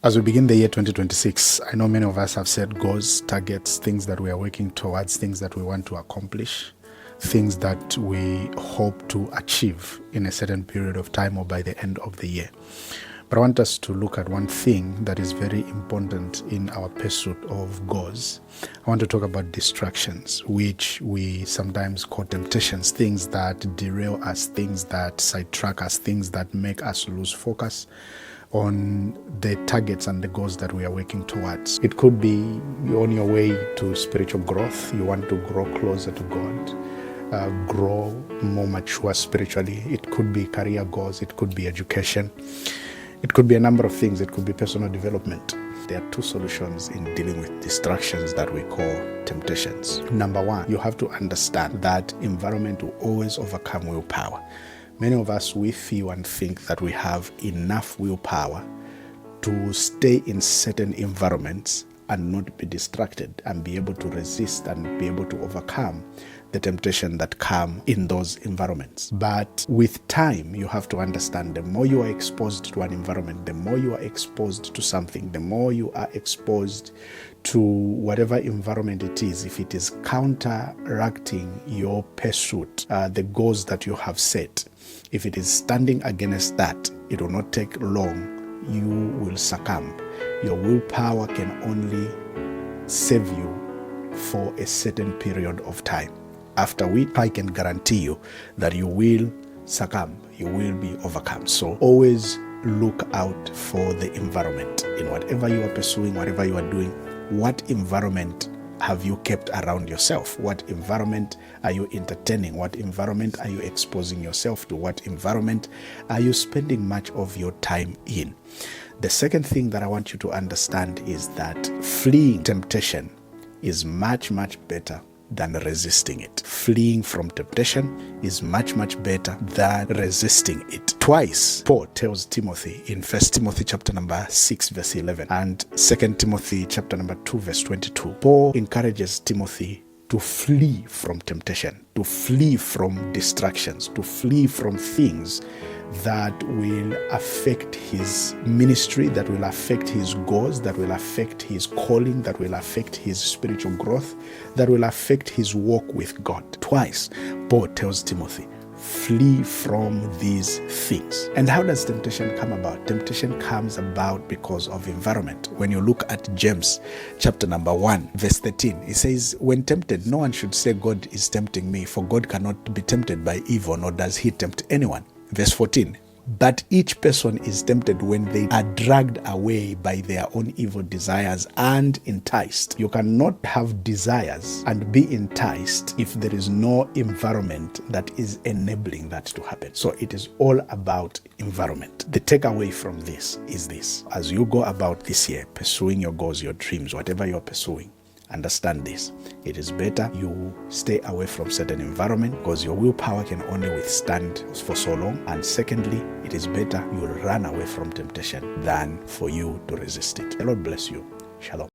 As we begin the year 2026, I know many of us have set goals, targets, things that we are working towards, things that we want to accomplish, things that we hope to achieve in a certain period of time or by the end of the year. But I want us to look at one thing that is very important in our pursuit of goals. I want to talk about distractions, which we sometimes call temptations, things that derail us, things that sidetrack us, things that make us lose focus on the targets and the goals that we are working towards. It could be you're on your way to spiritual growth. You want to grow closer to God, grow more mature spiritually. It could be career goals. It could be education. It could be a number of things. It could be personal development. There are two solutions in dealing with distractions that we call temptations. Number one, you have to understand that environment will always overcome willpower. Many of us, we feel and think that we have enough willpower to stay in certain environments and not be distracted and be able to resist and be able to overcome the temptation that come in those environments. But with time, you have to understand the more you are exposed to an environment, the more you are exposed to something, the more you are exposed to whatever environment it is, if it is counteracting your pursuit, the goals that you have set, if it is standing against that, it will not take long. You will succumb. Your willpower can only save you for a certain period of time. After which, I can guarantee you that you will succumb. You will be overcome. So always look out for the environment. In whatever you are pursuing, whatever you are doing, what environment have you kept around yourself? What environment are you entertaining? What environment are you exposing yourself to? What environment are you spending much of your time in? The second thing that I want you to understand is that fleeing temptation is much, much better than resisting it. Fleeing from temptation is much, much better than resisting it. Twice, Paul tells Timothy in 1 Timothy chapter number 6 verse 11 and 2 Timothy chapter number 2 verse 22. Paul encourages Timothy to flee from temptation, to flee from distractions, to flee from things that will affect his ministry, that will affect his goals, that will affect his calling, that will affect his spiritual growth, that will affect his walk with God. Twice, Paul tells Timothy, flee from these things. And how does temptation come about? Temptation comes about because of environment. When you look at James chapter number 1 verse 13, it says, when tempted, no one should say God is tempting me, for God cannot be tempted by evil, nor does he tempt anyone. Verse 14, but each person is tempted when they are dragged away by their own evil desires and enticed. You cannot have desires and be enticed if there is no environment that is enabling that to happen. So it is all about environment. The takeaway from this is this: as you go about this year pursuing your goals, your dreams, whatever you're pursuing, understand this: it is better you stay away from certain environment because your willpower can only withstand for so long. And secondly, it is better you run away from temptation than for you to resist it. The Lord bless you. Shalom.